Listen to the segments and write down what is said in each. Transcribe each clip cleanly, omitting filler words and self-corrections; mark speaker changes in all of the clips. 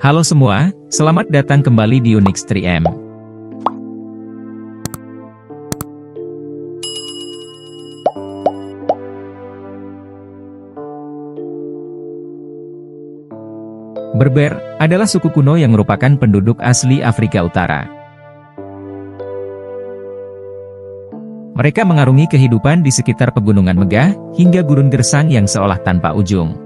Speaker 1: Halo semua, selamat datang kembali di Unix 3M. Berber adalah suku kuno yang merupakan penduduk asli Afrika Utara. Mereka mengarungi kehidupan di sekitar pegunungan megah, hingga gurun gersang yang seolah tanpa ujung.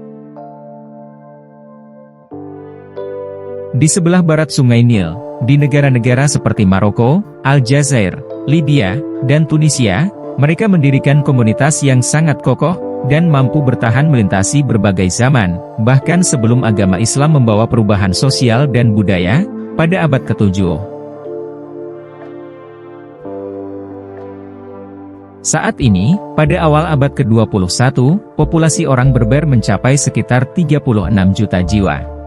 Speaker 1: Di sebelah barat Sungai Nil, di negara-negara seperti Maroko, Aljazair, Libya, dan Tunisia, mereka mendirikan komunitas yang sangat kokoh, dan mampu bertahan melintasi berbagai zaman, bahkan sebelum agama Islam membawa perubahan sosial dan budaya, pada abad ke-7. Saat ini, pada awal abad ke-21, populasi orang Berber mencapai sekitar 36 juta jiwa.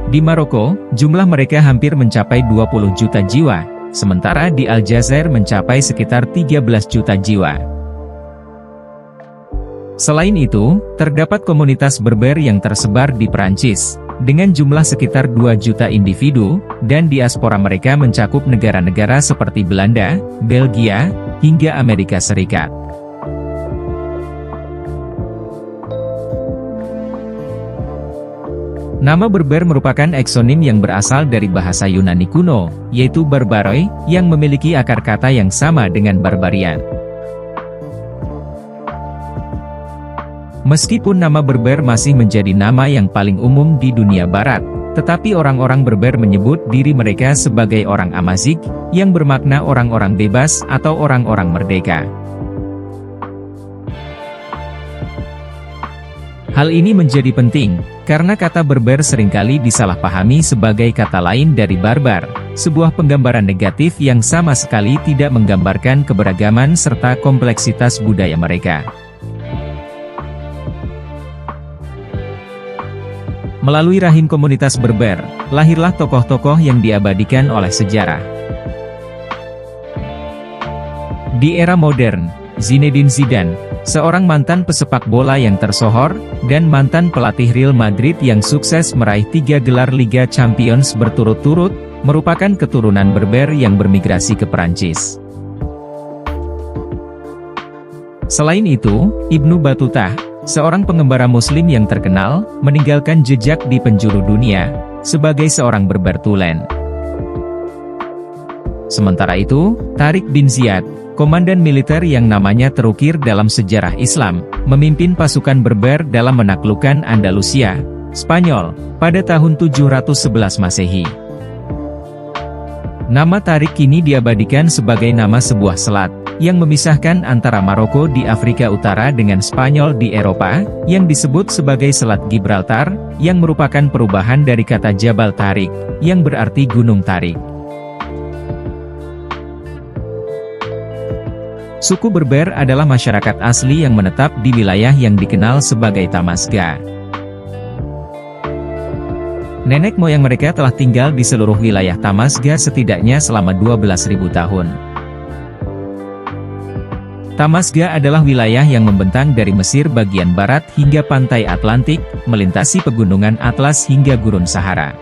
Speaker 1: Di Maroko, jumlah mereka hampir mencapai 20 juta jiwa, sementara di Aljazair mencapai sekitar 13 juta jiwa. Selain itu, terdapat komunitas Berber yang tersebar di Perancis, dengan jumlah sekitar 2 juta individu, dan diaspora mereka mencakup negara-negara seperti Belanda, Belgia, hingga Amerika Serikat. Nama Berber merupakan eksonim yang berasal dari bahasa Yunani kuno, yaitu barbaroi, yang memiliki akar kata yang sama dengan barbarian. Meskipun nama Berber masih menjadi nama yang paling umum di dunia barat, tetapi orang-orang Berber menyebut diri mereka sebagai orang Amazigh, yang bermakna orang-orang bebas atau orang-orang merdeka. Hal ini menjadi penting, karena kata Berber seringkali disalahpahami sebagai kata lain dari barbar, sebuah penggambaran negatif yang sama sekali tidak menggambarkan keberagaman serta kompleksitas budaya mereka. Melalui rahim komunitas Berber, lahirlah tokoh-tokoh yang diabadikan oleh sejarah. Di era modern, Zinedine Zidane, seorang mantan pesepak bola yang tersohor, dan mantan pelatih Real Madrid yang sukses meraih 3 gelar Liga Champions berturut-turut, merupakan keturunan Berber yang bermigrasi ke Perancis. Selain itu, Ibnu Battuta, seorang pengembara Muslim yang terkenal, meninggalkan jejak di penjuru dunia, sebagai seorang Berber tulen. Sementara itu, Tariq bin Ziyad, komandan militer yang namanya terukir dalam sejarah Islam, memimpin pasukan Berber dalam menaklukkan Andalusia, Spanyol, pada tahun 711 Masehi. Nama Tariq kini diabadikan sebagai nama sebuah selat, yang memisahkan antara Maroko di Afrika Utara dengan Spanyol di Eropa, yang disebut sebagai Selat Gibraltar, yang merupakan perubahan dari kata Jabal Tariq, yang berarti Gunung Tariq. Suku Berber adalah masyarakat asli yang menetap di wilayah yang dikenal sebagai Tamasga. Nenek moyang mereka telah tinggal di seluruh wilayah Tamasga setidaknya selama 12.000 tahun. Tamasga adalah wilayah yang membentang dari Mesir bagian barat hingga pantai Atlantik, melintasi pegunungan Atlas hingga gurun Sahara.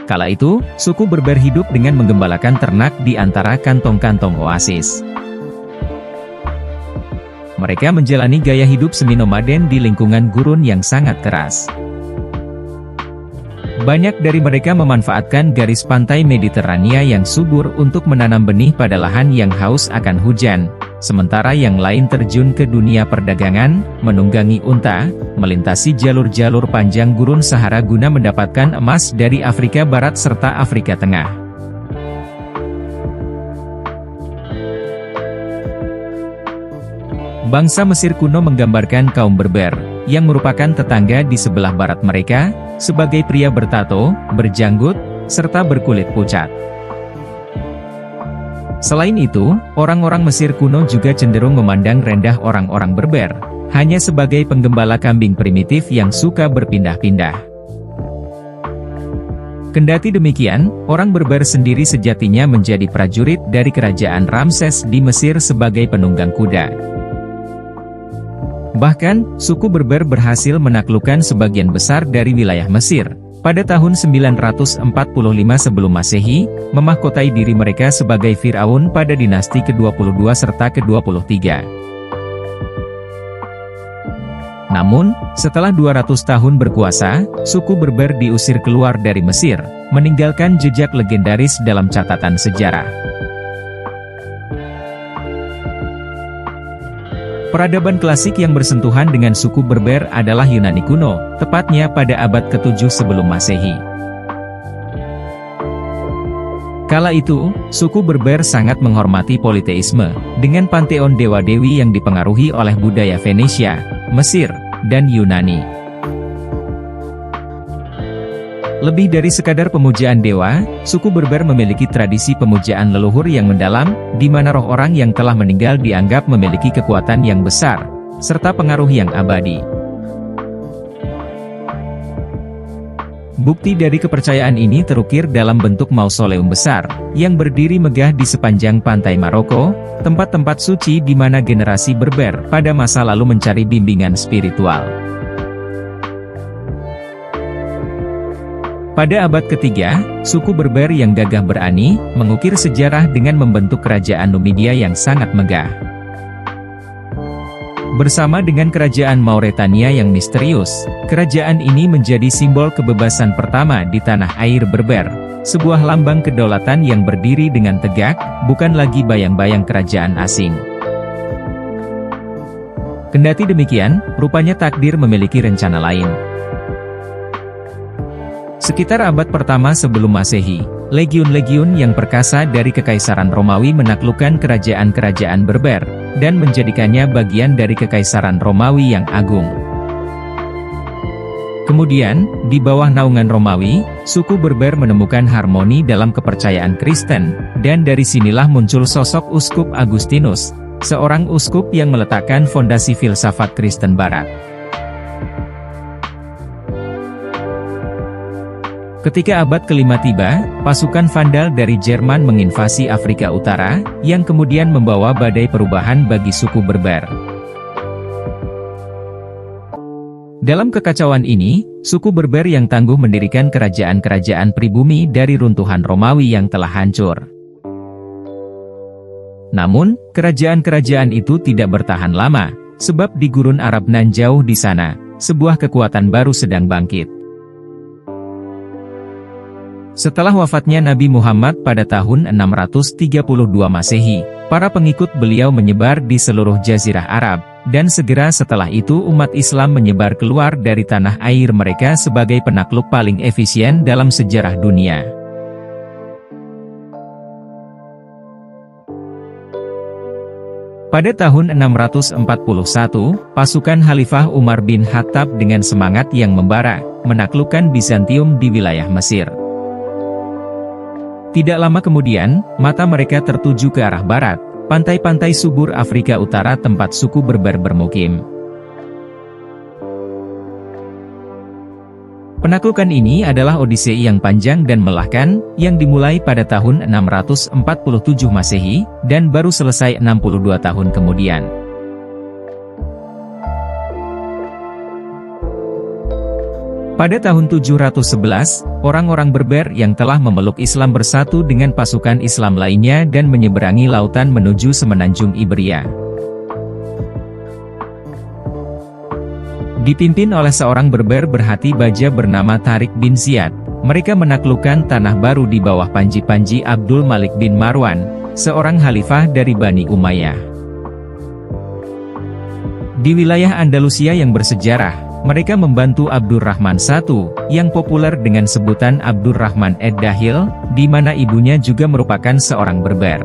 Speaker 1: Kala itu, suku Berber hidup dengan menggembalakan ternak di antara kantong-kantong oasis. Mereka menjalani gaya hidup semi-nomaden di lingkungan gurun yang sangat keras. Banyak dari mereka memanfaatkan garis pantai Mediterania yang subur untuk menanam benih pada lahan yang haus akan hujan, sementara yang lain terjun ke dunia perdagangan, menunggangi unta, melintasi jalur-jalur panjang gurun Sahara guna mendapatkan emas dari Afrika Barat serta Afrika Tengah. Bangsa Mesir kuno menggambarkan kaum Berber, yang merupakan tetangga di sebelah barat mereka, sebagai pria bertato, berjanggut, serta berkulit pucat. Selain itu, orang-orang Mesir kuno juga cenderung memandang rendah orang-orang Berber, hanya sebagai penggembala kambing primitif yang suka berpindah-pindah. Kendati demikian, orang Berber sendiri sejatinya menjadi prajurit dari kerajaan Ramses di Mesir sebagai penunggang kuda. Bahkan, suku Berber berhasil menaklukkan sebagian besar dari wilayah Mesir. Pada tahun 945 sebelum Masehi, memahkotai diri mereka sebagai Firaun pada dinasti ke-22 serta ke-23. Namun, setelah 200 tahun berkuasa, suku Berber diusir keluar dari Mesir, meninggalkan jejak legendaris dalam catatan sejarah. Peradaban klasik yang bersentuhan dengan suku Berber adalah Yunani kuno, tepatnya pada abad ke-7 sebelum Masehi. Kala itu, suku Berber sangat menghormati politeisme, dengan panteon dewa-dewi yang dipengaruhi oleh budaya Venesia, Mesir, dan Yunani. Lebih dari sekadar pemujaan dewa, suku Berber memiliki tradisi pemujaan leluhur yang mendalam, di mana roh orang yang telah meninggal dianggap memiliki kekuatan yang besar, serta pengaruh yang abadi. Bukti dari kepercayaan ini terukir dalam bentuk mausoleum besar, yang berdiri megah di sepanjang pantai Maroko, tempat-tempat suci di mana generasi Berber pada masa lalu mencari bimbingan spiritual. Pada abad ketiga, suku Berber yang gagah berani, mengukir sejarah dengan membentuk kerajaan Numidia yang sangat megah. Bersama dengan kerajaan Mauretania yang misterius, kerajaan ini menjadi simbol kebebasan pertama di tanah air Berber, sebuah lambang kedaulatan yang berdiri dengan tegak, bukan lagi bayang-bayang kerajaan asing. Kendati demikian, rupanya takdir memiliki rencana lain. Sekitar abad pertama sebelum Masehi, legiun-legiun yang perkasa dari Kekaisaran Romawi menaklukkan kerajaan-kerajaan Berber, dan menjadikannya bagian dari Kekaisaran Romawi yang agung. Kemudian, di bawah naungan Romawi, suku Berber menemukan harmoni dalam kepercayaan Kristen, dan dari sinilah muncul sosok Uskup Agustinus, seorang uskup yang meletakkan fondasi filsafat Kristen Barat. Ketika abad kelima tiba, pasukan Vandal dari Jerman menginvasi Afrika Utara, yang kemudian membawa badai perubahan bagi suku Berber. Dalam kekacauan ini, suku Berber yang tangguh mendirikan kerajaan-kerajaan pribumi dari runtuhan Romawi yang telah hancur. Namun, kerajaan-kerajaan itu tidak bertahan lama, sebab di gurun Arab nan jauh di sana, sebuah kekuatan baru sedang bangkit. Setelah wafatnya Nabi Muhammad pada tahun 632 Masehi, para pengikut beliau menyebar di seluruh Jazirah Arab, dan segera setelah itu umat Islam menyebar keluar dari tanah air mereka sebagai penakluk paling efisien dalam sejarah dunia. Pada tahun 641, pasukan Khalifah Umar bin Khattab dengan semangat yang membara, menaklukkan Bizantium di wilayah Mesir. Tidak lama kemudian, mata mereka tertuju ke arah barat, pantai-pantai subur Afrika Utara tempat suku Berber bermukim. Penaklukan ini adalah odisei yang panjang dan melelahkan, yang dimulai pada tahun 647 Masehi, dan baru selesai 62 tahun kemudian. Pada tahun 711, orang-orang Berber yang telah memeluk Islam bersatu dengan pasukan Islam lainnya dan menyeberangi lautan menuju semenanjung Iberia. Dipimpin oleh seorang Berber berhati baja bernama Tariq bin Ziyad, mereka menaklukkan tanah baru di bawah panji-panji Abdul Malik bin Marwan, seorang khalifah dari Bani Umayyah. Di wilayah Andalusia yang bersejarah, mereka membantu Abdurrahman I, yang populer dengan sebutan Abdurrahman Ed-Dahil, di mana ibunya juga merupakan seorang Berber.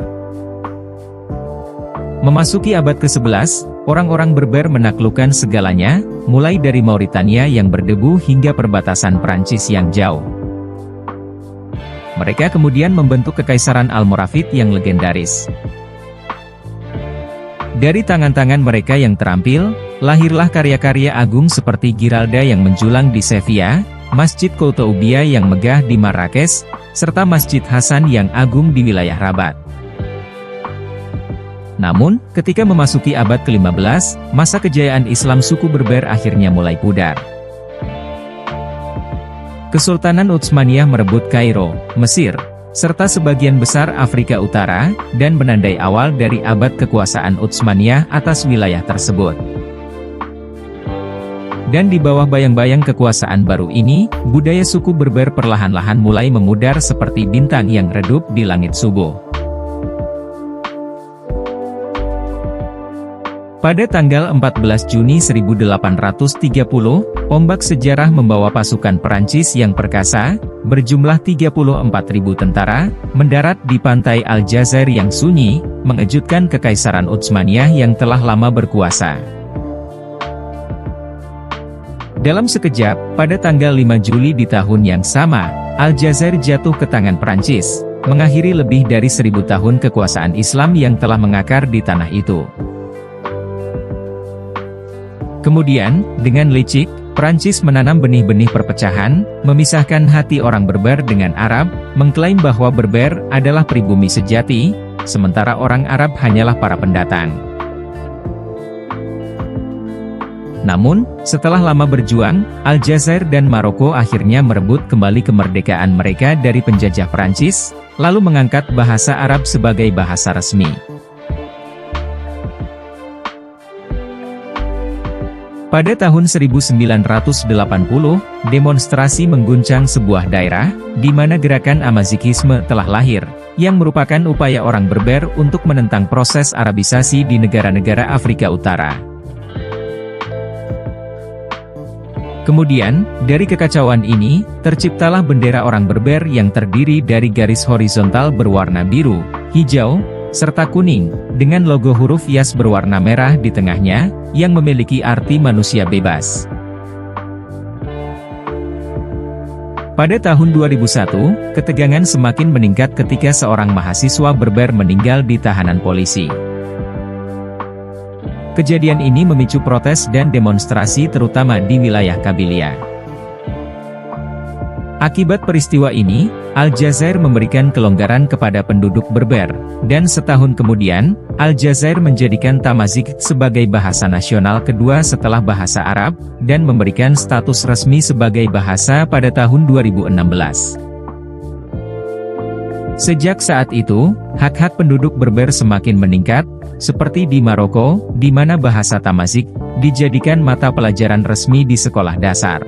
Speaker 1: Memasuki abad ke-11, orang-orang Berber menaklukkan segalanya, mulai dari Mauritania yang berdebu hingga perbatasan Prancis yang jauh. Mereka kemudian membentuk Kekaisaran Almoravid yang legendaris. Dari tangan-tangan mereka yang terampil, lahirlah karya-karya agung seperti Giralda yang menjulang di Sevilla, Masjid Koutoubia yang megah di Marrakesh, serta Masjid Hasan yang agung di wilayah Rabat. Namun, ketika memasuki abad ke-15, masa kejayaan Islam suku Berber akhirnya mulai pudar. Kesultanan Utsmaniyah merebut Kairo, Mesir, serta sebagian besar Afrika Utara, dan menandai awal dari abad kekuasaan Utsmaniyah atas wilayah tersebut. Dan di bawah bayang-bayang kekuasaan baru ini, budaya suku Berber perlahan-lahan mulai memudar seperti bintang yang redup di langit subuh. Pada tanggal 14 Juni 1830, ombak sejarah membawa pasukan Perancis yang perkasa, berjumlah 34.000 tentara, mendarat di pantai Aljazair yang sunyi, mengejutkan Kekaisaran Utsmaniyah yang telah lama berkuasa. Dalam sekejap, pada tanggal 5 Juli di tahun yang sama, Aljazair jatuh ke tangan Perancis, mengakhiri lebih dari 1000 tahun kekuasaan Islam yang telah mengakar di tanah itu. Kemudian, dengan licik, Prancis menanam benih-benih perpecahan, memisahkan hati orang Berber dengan Arab, mengklaim bahwa Berber adalah pribumi sejati, sementara orang Arab hanyalah para pendatang. Namun, setelah lama berjuang, Aljazair dan Maroko akhirnya merebut kembali kemerdekaan mereka dari penjajah Prancis, lalu mengangkat bahasa Arab sebagai bahasa resmi. Pada tahun 1980, demonstrasi mengguncang sebuah daerah, di mana gerakan Amazighisme telah lahir, yang merupakan upaya orang Berber untuk menentang proses Arabisasi di negara-negara Afrika Utara. Kemudian, dari kekacauan ini, terciptalah bendera orang Berber yang terdiri dari garis horizontal berwarna biru, hijau, serta kuning, dengan logo huruf Yas berwarna merah di tengahnya, yang memiliki arti manusia bebas. Pada tahun 2001, ketegangan semakin meningkat ketika seorang mahasiswa Berber meninggal di tahanan polisi. Kejadian ini memicu protes dan demonstrasi terutama di wilayah Kabylia. Akibat peristiwa ini, Aljazair memberikan kelonggaran kepada penduduk Berber, dan setahun kemudian, Aljazair menjadikan Tamazight sebagai bahasa nasional kedua setelah bahasa Arab, dan memberikan status resmi sebagai bahasa pada tahun 2016. Sejak saat itu, hak-hak penduduk Berber semakin meningkat, seperti di Maroko, di mana bahasa Tamazight dijadikan mata pelajaran resmi di sekolah dasar.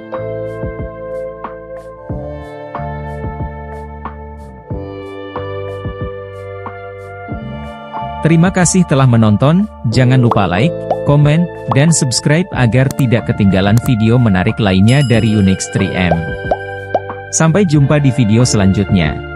Speaker 1: Terima kasih telah menonton, jangan lupa like, komen, dan subscribe agar tidak ketinggalan video menarik lainnya dari Unix 3M. Sampai jumpa di video selanjutnya.